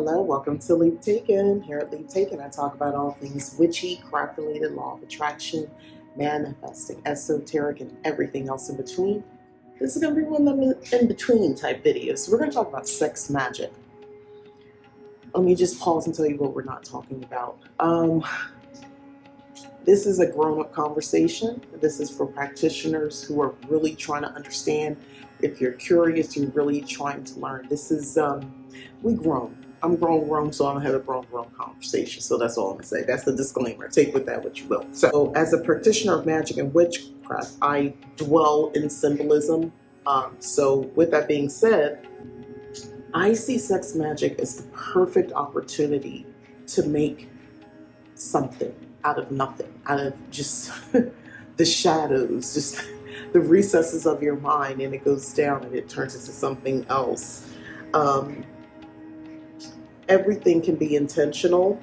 Hello, welcome to Leap Taken. Here at Leap Taken, I talk about all things witchy, craft related, law of attraction, manifesting, esoteric, and everything else in between. This is going to be one of them in between type videos. So we're going to talk about sex magic. Let me just pause and tell you what we're not talking about. This is a grown-up conversation. This is for practitioners who are really trying to understand. If you're curious, you're really trying to learn. This is, we grown. I'm grown, so I'm gonna have a grown conversation. So that's all I'm gonna say. That's the disclaimer. Take with that what you will. So as a practitioner of magic and witchcraft, I dwell in symbolism. So with that being said, I see sex magic as the perfect opportunity to make something out of nothing, out of just the shadows, just the recesses of your mind, and it goes down and it turns into something else. Everything can be intentional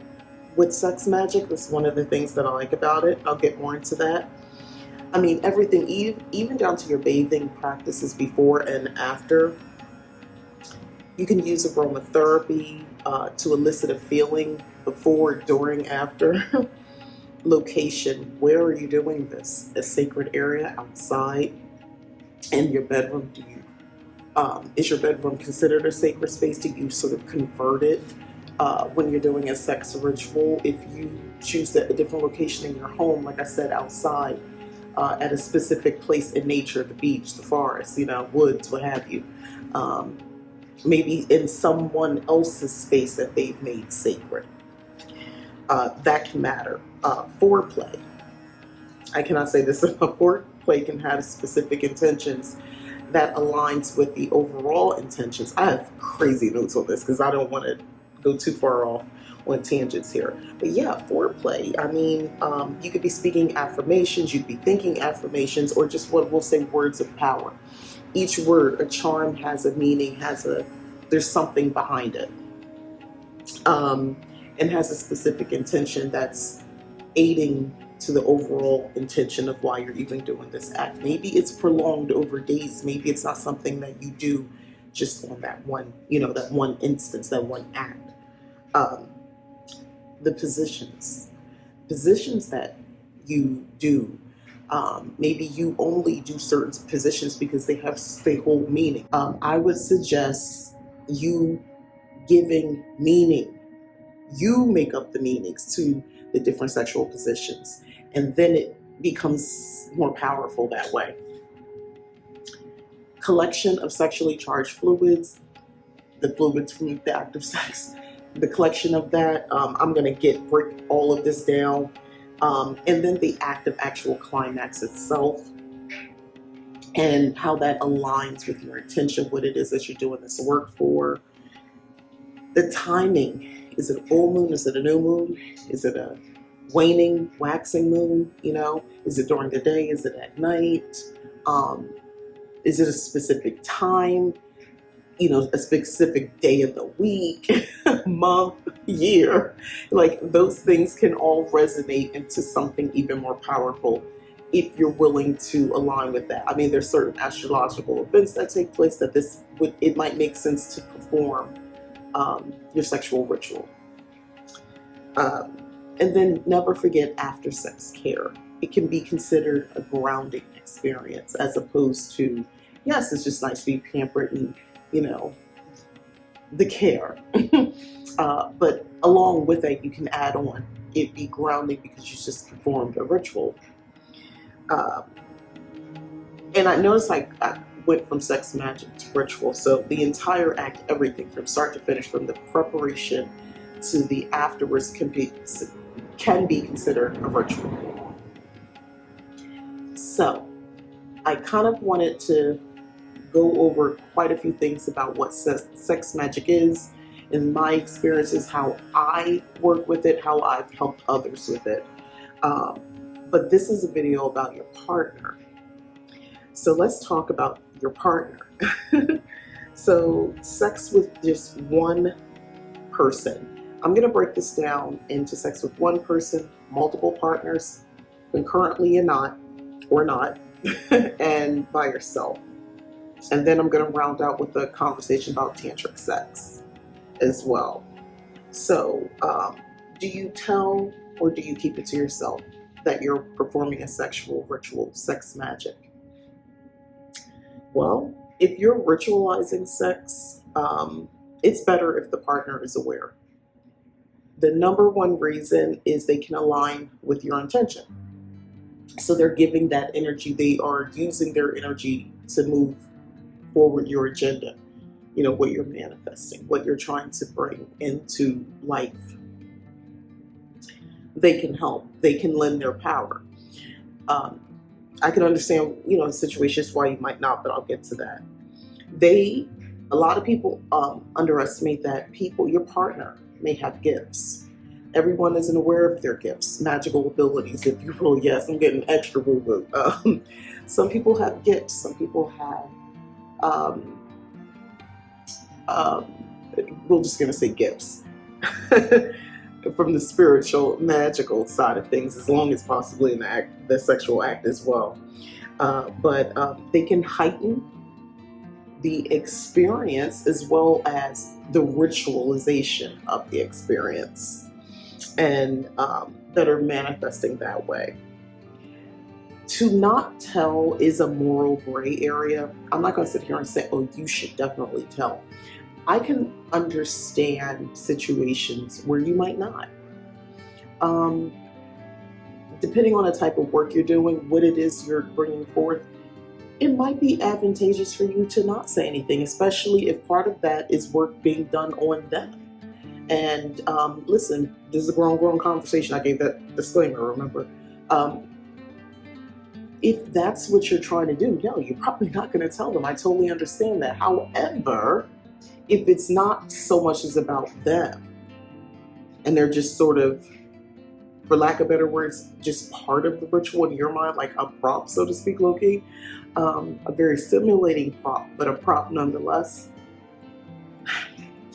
with sex magic. That's one of the things that I like about it. I'll get more into that. I mean, everything, even down to your bathing practices before and after. You can use aromatherapy to elicit a feeling before, during, after. Location, where are you doing this? A sacred area, outside, in your bedroom? Is your bedroom considered a sacred space? Do you sort of convert it when you're doing a sex ritual? If you choose a different location in your home, like I said, outside, at a specific place in nature, the beach, the forest, woods, what have you. Maybe in someone else's space that they've made sacred. That can matter. Foreplay. I cannot say this enough. Foreplay can have specific intentions that aligns with the overall intentions. I have crazy notes on this because I don't want to go too far off on tangents here. But yeah, foreplay. I mean, you could be speaking affirmations, you could be thinking affirmations, or just what we'll say words of power. Each word, a charm, has a meaning, there's something behind it. And has a specific intention that's aiding to the overall intention of why you're even doing this act. Maybe it's prolonged over days. Maybe it's not something that you do just on that one, that one instance, that one act. The positions that you do. Maybe you only do certain positions because they hold meaning. I would suggest you giving meaning. You make up the meanings to the different sexual positions, and then it becomes more powerful that way. Collection of sexually charged fluids, the fluids from the act of sex, the collection of that. I'm going to break all of this down. And then the act of actual climax itself, and how that aligns with your intention, what it is that you're doing this work for. The timing. Is it a full moon? Is it a new moon? Is it a waning, waxing moon? Is it during the day? Is it at night? Is it a specific time? A specific day of the week, month, year. Like, those things can all resonate into something even more powerful if you're willing to align with that. I mean, there's certain astrological events that take place that it might make sense to perform your sexual ritual. And then never forget after sex care. It can be considered a grounding experience as opposed to, yes, it's just nice to be pampered and, the care. But along with it, you can add on it be grounding because you just performed a ritual. And I noticed I went from sex magic to ritual. So the entire act, everything from start to finish, from the preparation to the afterwards, can be considered a ritual. So I kind of wanted to go over quite a few things about what sex magic is, and my experiences, how I work with it, how I've helped others with it. But this is a video about your partner. So let's talk about your partner. So sex with just one person. I'm going to break this down into sex with one person, multiple partners, concurrently or not, and by yourself. And then I'm going to round out with a conversation about tantric sex as well. So, do you tell or do you keep it to yourself that you're performing a sexual ritual, sex magic? Well, if you're ritualizing sex, it's better if the partner is aware. The number one reason is they can align with your intention. So they're giving that energy, they are using their energy to move forward your agenda, what you're manifesting, what you're trying to bring into life. They can help, they can lend their power. I can understand, situations why you might not, but I'll get to that. A lot of people underestimate that your partner may have gifts. Everyone isn't aware of their gifts, magical abilities, if you will. Yes, I'm getting extra woo-woo. Some people have gifts. Some people have, we're just going to say gifts from the spiritual, magical side of things, as long as possibly in the sexual act as well. But they can heighten the experience as well as the ritualization of the experience, and that are manifesting that way. To not tell is a moral gray area. I'm not going to sit here and say, oh, you should definitely tell. I can understand situations where you might not. Depending on the type of work you're doing, what it is you're bringing forth, it might be advantageous for you to not say anything, especially if part of that is work being done on them. And listen, this is a grown conversation. I gave that disclaimer, remember. If that's what you're trying to do, no, you're probably not going to tell them. I totally understand that. However, if it's not so much as about them, and they're just sort of, for lack of better words, just part of the ritual in your mind, like a prop, so to speak, low-key, a very stimulating prop, but a prop nonetheless,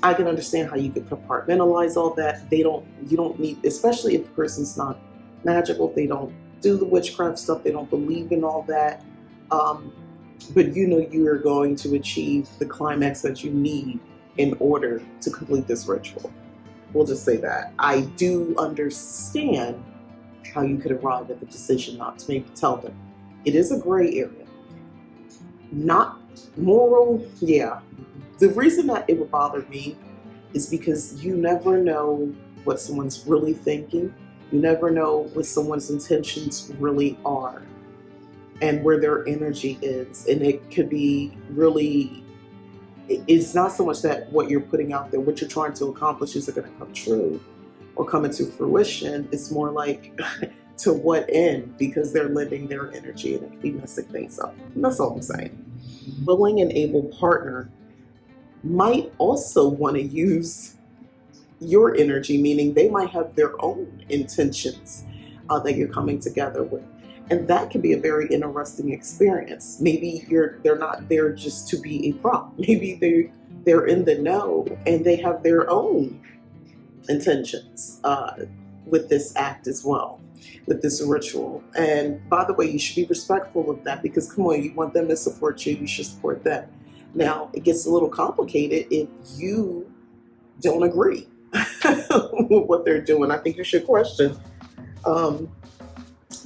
I can understand how you could compartmentalize all that. You don't need, especially if the person's not magical, they don't do the witchcraft stuff, they don't believe in all that. But you are going to achieve the climax that you need in order to complete this ritual. We'll just say that. I do understand how you could arrive at the decision not to maybe tell them. It is a gray area. Not moral, yeah. The reason that it would bother me is because you never know what someone's really thinking. You never know what someone's intentions really are and where their energy is. And it could be really, it's not so much that what you're putting out there, what you're trying to accomplish is going to come true or come into fruition. It's more like to what end, because they're lending their energy and it could be messing things up. And that's all I'm saying. Willing and able partner might also want to use your energy, meaning they might have their own intentions that you're coming together with. And that can be a very interesting experience. Maybe they're not there just to be a prop. Maybe they're in the know and they have their own intentions with this act as well, with this ritual. And by the way, you should be respectful of that, because come on, you want them to support you, you should support them. Now, it gets a little complicated if you don't agree with what they're doing. I think you should question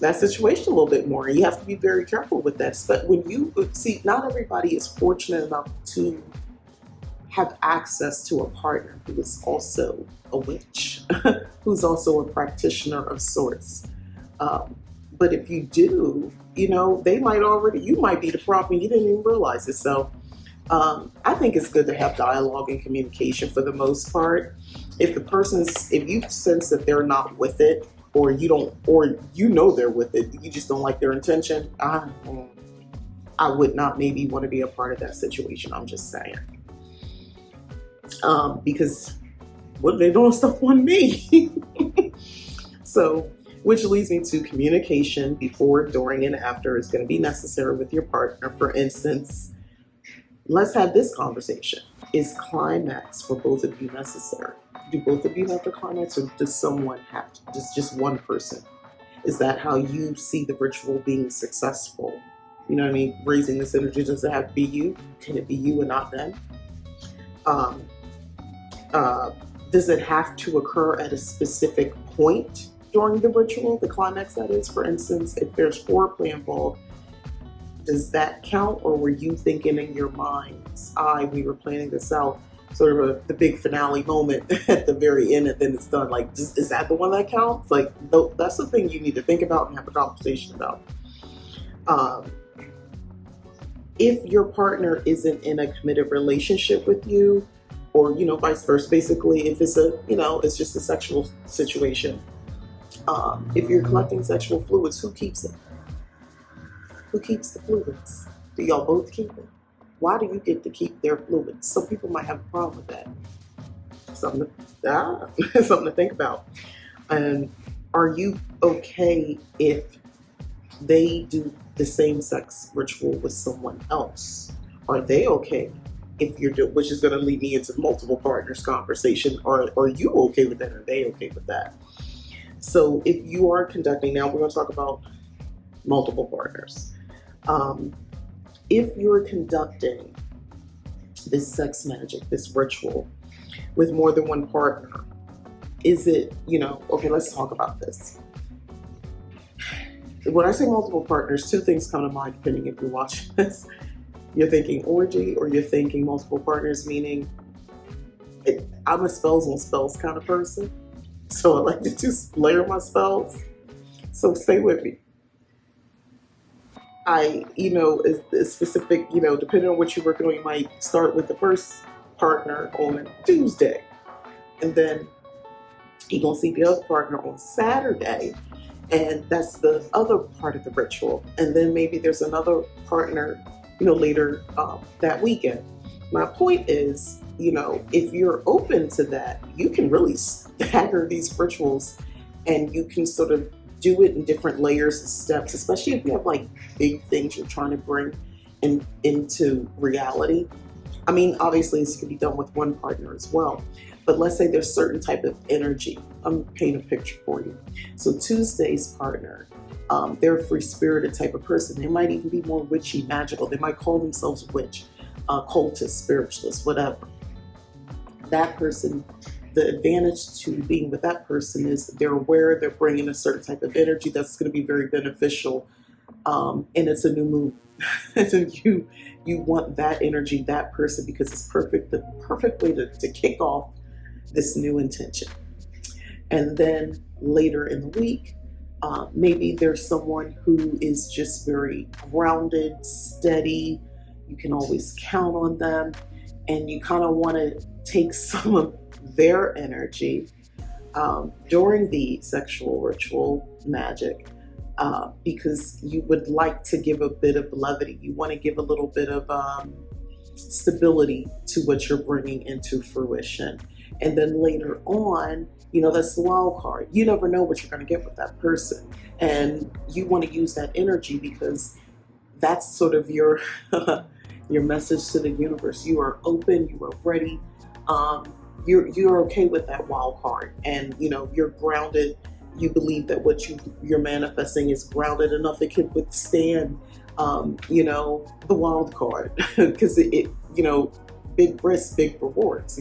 that situation a little bit more. You have to be very careful with that. But when you see, not everybody is fortunate enough to have access to a partner who is also a witch, who's also a practitioner of sorts. But if you do, they might you might be the prop and you didn't even realize it. So I think it's good to have dialogue and communication for the most part. If you sense that they're not with it, or they're with it, you just don't like their intention, I would not maybe want to be a part of that situation. I'm just saying. Because what are they doing stuff on me? So, which leads me to communication before, during, and after is going to be necessary with your partner. For instance, let's have this conversation. Is climax for both of you necessary? Do both of you have to climax, or does someone have to? Just one person? Is that how you see the ritual being successful? You know what I mean? Raising this energy, does it have to be you? Can it be you and not them? Does it have to occur at a specific point during the ritual, the climax that is? For instance, if there's foreplay involved, does that count, or were you thinking in your mind's eye, we were planning this out, sort of the big finale moment at the very end, and then it's done? Like, is that the one that counts? Like, that's the thing you need to think about and have a conversation about. If your partner isn't in a committed relationship with you, or vice versa, basically, if it's it's just a sexual situation, if you're collecting sexual fluids, who keeps it? Who keeps the fluids? Do y'all both keep it? Why do you get to keep their fluids? Some people might have a problem with that. Something to think about. And are you okay if they do the same sex ritual with someone else? Are they okay if you're doing, which is going to lead me into multiple partners conversation? Are you okay with that? Are they okay with that? So if you are conducting, now we're going to talk about multiple partners. If you're conducting this sex magic, this ritual with more than one partner, is it, okay, let's talk about this. When I say multiple partners, two things come to mind depending if you're watching this. You're thinking orgy, or you're thinking multiple partners, meaning I'm a spells on spells kind of person. So I like to just layer my spells. So stay with me. It's specific, depending on what you're working on, you might start with the first partner on Tuesday. And then you're going to see the other partner on Saturday. And that's the other part of the ritual. And then maybe there's another partner, later that weekend. My point is, if you're open to that, you can really stagger these rituals, and you can sort of do it in different layers and steps, especially if you have like big things you're trying to bring into reality. I mean, obviously this can be done with one partner as well, but let's say there's certain type of energy. I'm painting a picture for you. So Tuesday's partner, they're a free-spirited type of person. They might even be more witchy, magical. They might call themselves witch, cultist, spiritualist, whatever. That person, the advantage to being with that person is they're aware, they're bringing a certain type of energy that's going to be very beneficial, and it's a new move. So you want that energy, that person, because it's the perfect way to kick off this new intention. And then later in the week, maybe there's someone who is just very grounded, steady. You can always count on them, and you kind of want to take some of their energy during the sexual ritual magic, because you would like to give a bit of levity. You want to give a little bit of stability to what you're bringing into fruition. And then later on, that's the wild card. You never know what you're going to get with that person. And you want to use that energy because that's sort of your your message to the universe. You are open, you are ready. You're okay with that wild card, and you're grounded. You believe that what you're manifesting is grounded enough it can withstand the wild card, because it big risks, big rewards,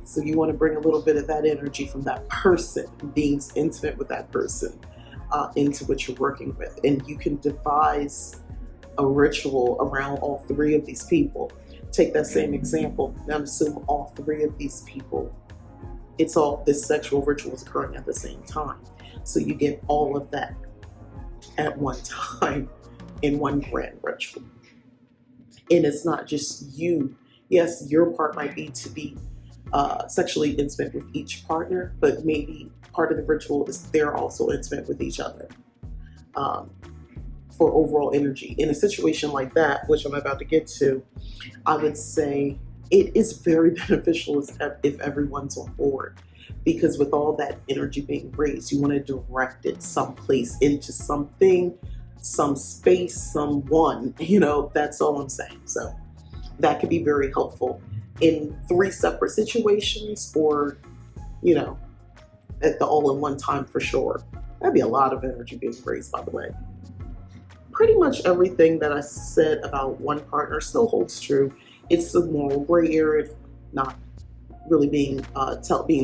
so you want to bring a little bit of that energy from that person, being intimate with that person, into what you're working with. And you can devise a ritual around all three of these people. Take that same example. Now assume all three of these people, this sexual ritual is occurring at the same time. So you get all of that at one time in one grand ritual. And it's not just you. Yes, your part might be to be sexually intimate with each partner, but maybe part of the ritual is they're also intimate with each other, for overall energy. In a situation like that, which I'm about to get to, I would say it is very beneficial if everyone's on board, because with all that energy being raised, you want to direct it someplace, into something, some space, someone, that's all I'm saying. So that could be very helpful in 3 separate situations, or, at the all-in-one time for sure. That'd be a lot of energy being raised, by the way. Pretty much everything that I said about one partner still holds true. It's the moral gray area, not really being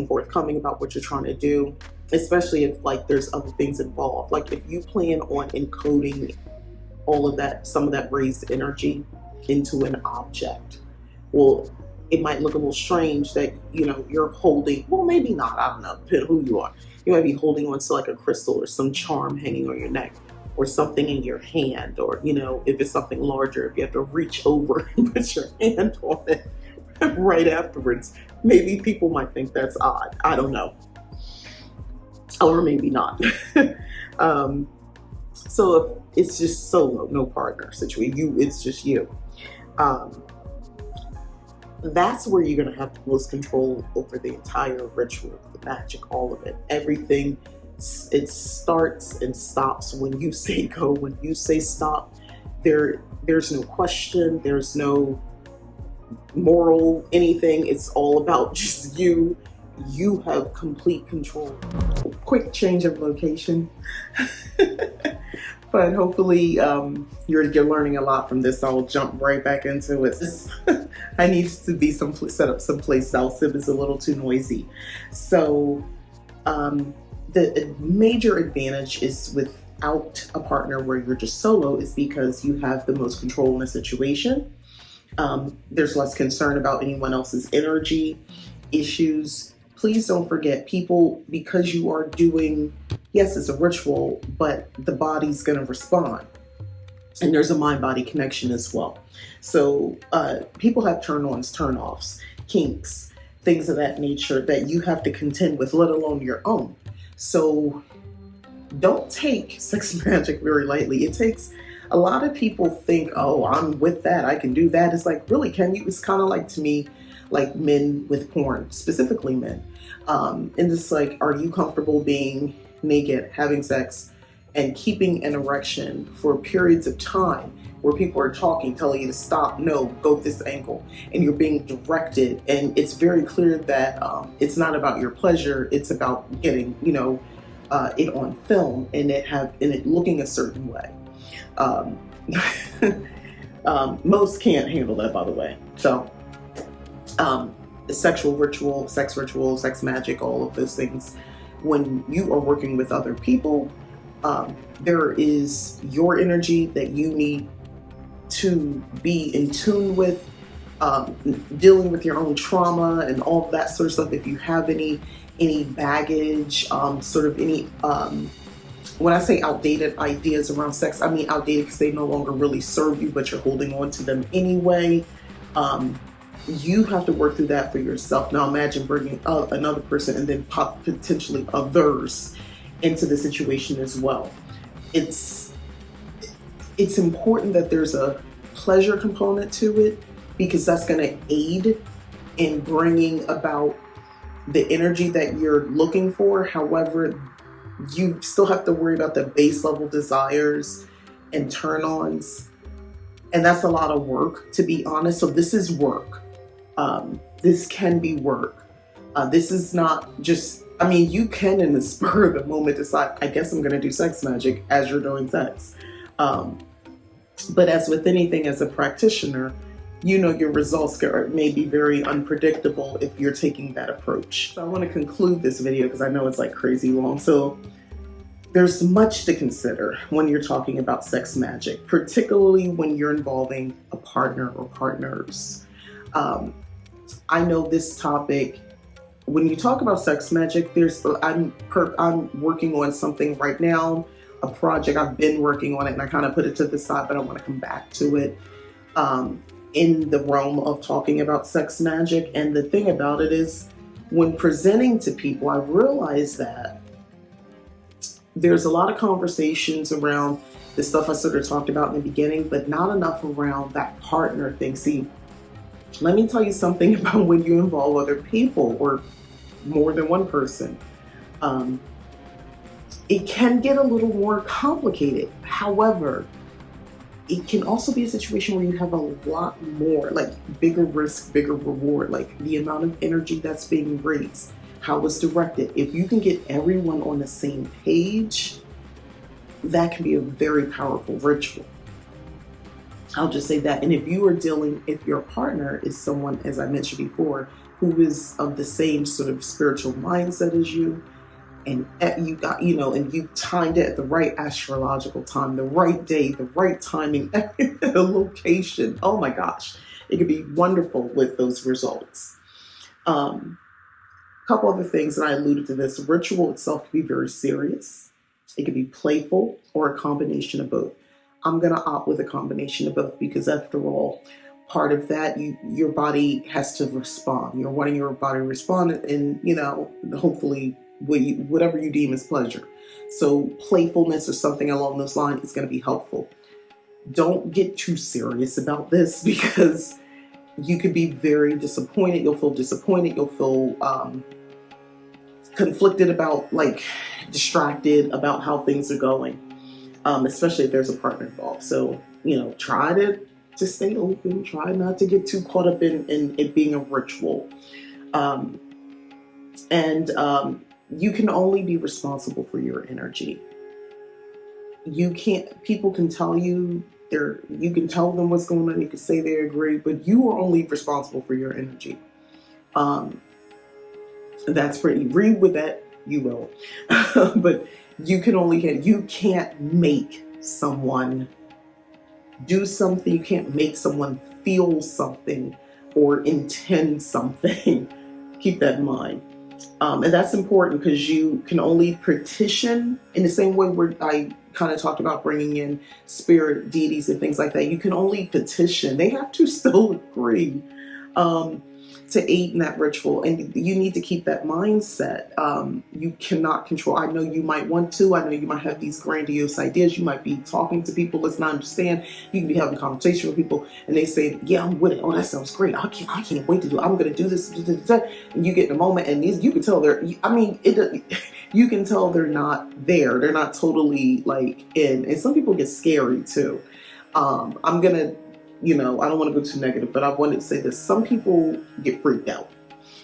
forthcoming about what you're trying to do, especially if like there's other things involved. Like if you plan on encoding all of that, some of that raised energy into an object, well, it might look a little strange that you're holding, well, maybe not, I don't know, depending on who you are. You might be holding on to like a crystal or some charm hanging on your neck, or something in your hand, or if it's something larger, if you have to reach over and put your hand on it right afterwards. Maybe people might think that's odd, I don't know, or maybe not. So if it's just solo, no partner situation, it's just you, that's where you're going to have the most control over the entire ritual, the magic, all of it, everything. It starts and stops when you say go. When you say stop, there's no question, there's no moral anything. It's all about just you. You have complete control. Quick change of location. But hopefully you're learning a lot from this. I'll jump right back into it. I need to be set up someplace else. It was a little too noisy. So the major advantage is without a partner, where you're just solo, is because you have the most control in the situation. There's less concern about anyone else's energy issues. Please don't forget, people, because you are doing, yes, it's a ritual, but the body's going to respond. And there's a mind-body connection as well. So people have turn-ons, turn-offs, kinks, things of that nature that you have to contend with, let alone your own. So don't take sex magic very lightly. It takes, a lot of people think, oh, I'm with that, I can do that. It's like, really, can you? It's kind of like, to me, like men with porn, specifically men. And it's like, are you comfortable being naked, having sex, and keeping an erection for periods of time where people are talking, telling you to stop, no, go this angle, and you're being directed, and it's very clear that it's not about your pleasure, it's about getting it on film and it looking a certain way. Most can't handle that, by the way. So the sexual ritual, sex magic, all of those things, when you are working with other people, there is your energy that you need to be in tune with, dealing with your own trauma and all of that sort of stuff. If you have any baggage, sort of any, when I say outdated ideas around sex, I mean outdated because they no longer really serve you, but you're holding on to them anyway. You have to work through that for yourself. Now imagine bringing another person and then potentially others into the situation as well. It's important that there's a pleasure component to it, because that's going to aid in bringing about the energy that you're looking for. However, you still have to worry about the base level desires and turn-ons, and that's a lot of work, to be honest. So this is work. This can be work. This is not just, I mean, you can in the spur of the moment decide, I guess I'm going to do sex magic as you're doing sex. But as with anything, as a practitioner, your results may be very unpredictable if you're taking that approach. So I want to conclude this video because I know it's like crazy long. So there's much to consider when you're talking about sex magic, particularly when you're involving a partner or partners. I know this topic, when you talk about sex magic, I'm working on something right now, a project. I've been working on it and I kind of put it to the side, but I want to come back to it in the realm of talking about sex magic. And the thing about it is, when presenting to people, I realized that there's a lot of conversations around the stuff I sort of talked about in the beginning, but not enough around that partner thing. See, let me tell you something about when you involve other people or more than one person. It can get a little more complicated. However, it can also be a situation where you have a lot more, like bigger risk, bigger reward, like the amount of energy that's being raised, how it's directed. If you can get everyone on the same page, that can be a very powerful ritual. I'll just say that. And if your partner is someone, as I mentioned before, who is of the same sort of spiritual mindset as you, and you got, and you timed it at the right astrological time, the right day, the right timing, the location. Oh my gosh, it could be wonderful with those results. A couple other things, and I alluded to this. Ritual itself can be very serious. It can be playful or a combination of both. I'm going to opt with a combination of both because, after all, part of that, your body has to respond. You're wanting your body to respond, and hopefully whatever you deem as pleasure. So playfulness or something along those lines is going to be helpful. Don't get too serious about this because you could be very disappointed. You'll feel disappointed. You'll feel conflicted about, distracted about how things are going, especially if there's a partner involved. So, try to stay open. Try not to get too caught up in it being a ritual. You can only be responsible for your energy. People can tell you, you can tell them what's going on, you can say they agree, but you are only responsible for your energy. That's pretty, read with that, you will. But you can't make someone do something, you can't make someone feel something or intend something. Keep that in mind. And that's important because you can only petition in the same way where I kind of talked about bringing in spirit deities and things like that. You can only petition. They have to still agree to aid in that ritual. And you need to keep that mindset. You cannot control. I know you might want to. I know you might have these grandiose ideas. You might be talking to people. Let's not understand. You can be having a conversation with people and they say, yeah, I'm with it. Oh, that sounds great. I can't wait to do it. I'm going to do this. And you get in a moment and you can tell you can tell they're not there. They're not totally in. And some people get scary too. I'm going to, I don't want to go too negative, but I wanted to say this. Some people get freaked out.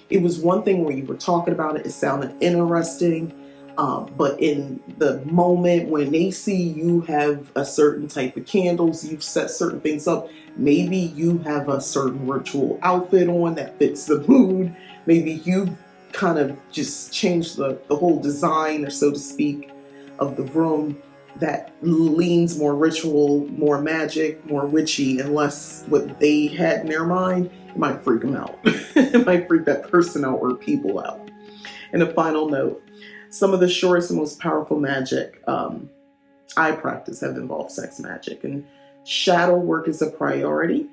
It was one thing where you were talking about it, it sounded interesting, but in the moment when they see you have a certain type of candles, you've set certain things up, maybe you have a certain ritual outfit on that fits the mood, maybe you kind of just changed the whole design, or so to speak, of the room, that leans more ritual, more magic, more witchy, and less what they had in their mind, it might freak them out. It might freak that person out or people out. And a final note, some of the shortest and most powerful magic I practice have involved sex magic. And shadow work is a priority,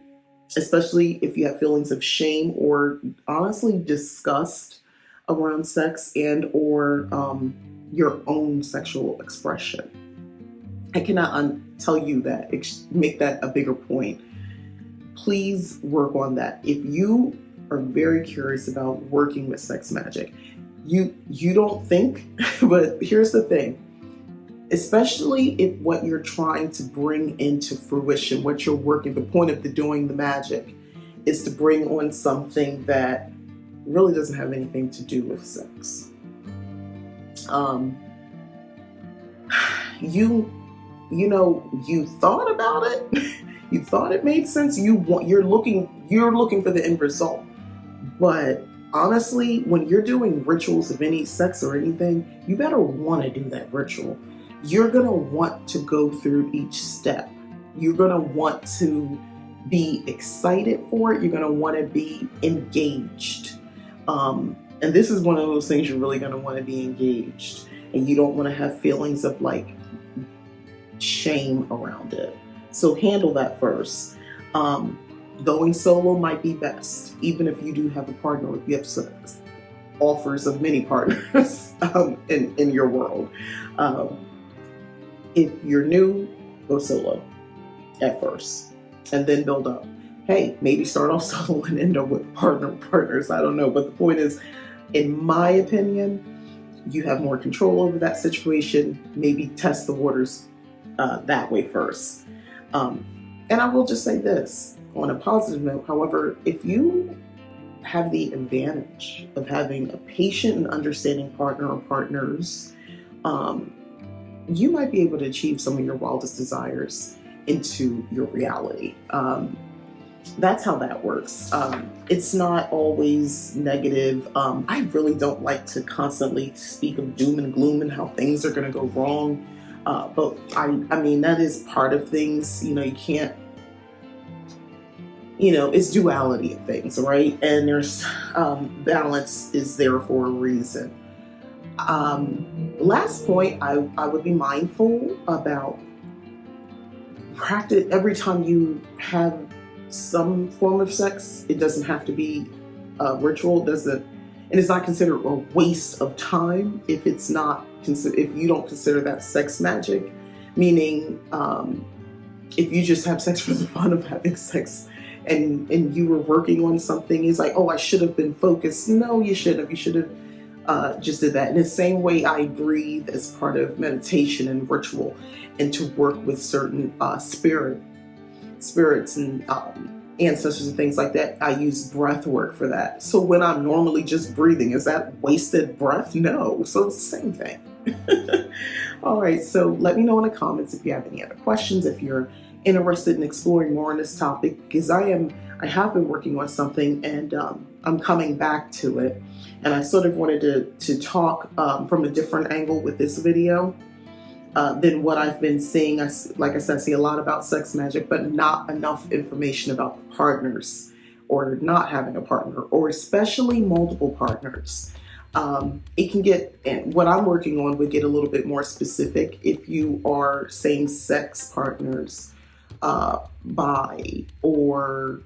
especially if you have feelings of shame or honestly disgust around sex and or your own sexual expression. I cannot tell you that, make that a bigger point. Please work on that. If you are very curious about working with sex magic, you don't think, but here's the thing, especially if what you're trying to bring into fruition, what you're working, the point of doing the magic is to bring on something that really doesn't have anything to do with sex. You thought about it, you thought it made sense, you're looking for the end result. But honestly, when you're doing rituals of any sex or anything, you better want to do that ritual. You're going to want to go through each step. You're going to want to be excited for it. You're going to want to be engaged. And this is one of those things you're really going to want to be engaged. And you don't want to have feelings of shame around it. So handle that first. Going solo might be best, even if you do have a partner, or if you have some offers of many partners in your world. If you're new, go solo at first and then build up. Hey, maybe start off solo and end up with partners. I don't know. But the point is, in my opinion, you have more control over that situation. Maybe test the waters that way first. And I will just say this on a positive note. However, if you have the advantage of having a patient and understanding partner or partners, you might be able to achieve some of your wildest desires into your reality. that's how that works. It's not always negative. I really don't like to constantly speak of doom and gloom and how things are going to go wrong. But I mean, that is part of things. You can't, it's duality of things, right? And there's balance is there for a reason. Last point, I would be mindful about practice every time you have some form of sex. It doesn't have to be ritual. And it's not considered a waste of time if it's not if you don't consider that sex magic. Meaning, if you just have sex for the fun of having sex, and you were working on something, it's like, oh, I should have been focused. No, you shouldn't have. You should have just did that. In the same way, I breathe as part of meditation and ritual, and to work with certain spirits and ancestors and things like that. I use breath work for that. So when I'm normally just breathing, is that wasted breath? No. So it's the same thing. All right. So let me know in the comments if you have any other questions, if you're interested in exploring more on this topic, because I have been working on something, and I'm coming back to it. And I sort of wanted to talk from a different angle with this video than what I've been seeing. Like I said, I see a lot about sex magic, but not enough information about partners, or not having a partner, or especially multiple partners. It can get, and what I'm working on would get a little bit more specific if you are same-sex partners, bi, or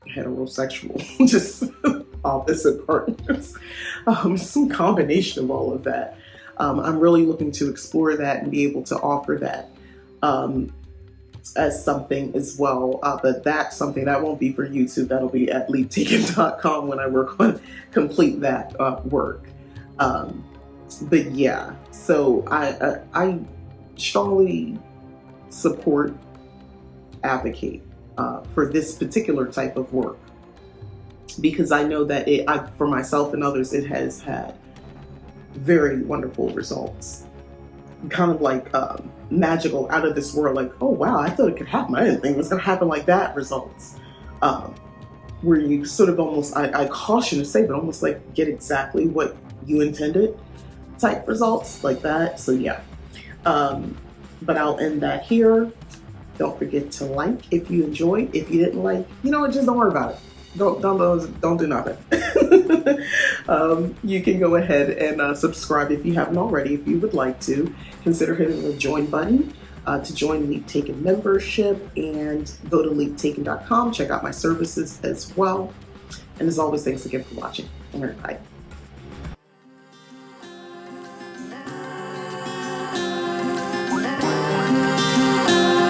heterosexual, just opposite partners, some combination of all of that. I'm really looking to explore that and be able to offer that as something as well. But that's something that won't be for YouTube. That'll be at leaptaken.com when I work on complete that work. But yeah, so I strongly support, advocate for this particular type of work, because I know that for myself and others, it has had very wonderful results. Kind of like magical, out of this world, like, oh wow, I thought it could happen. I didn't think it was going to happen like that results. Where you sort of almost, I caution to say, but almost like get exactly what you intended type results like that. So yeah. But I'll end that here. Don't forget to like if you enjoyed. If you didn't like, just don't worry about it. Don't do nothing. You can go ahead and subscribe if you haven't already. If you would like to, consider hitting the join button to join the Leap Taken membership, and go to leaptaken.com. Check out my services as well. And as always, thanks again for watching. All right, bye.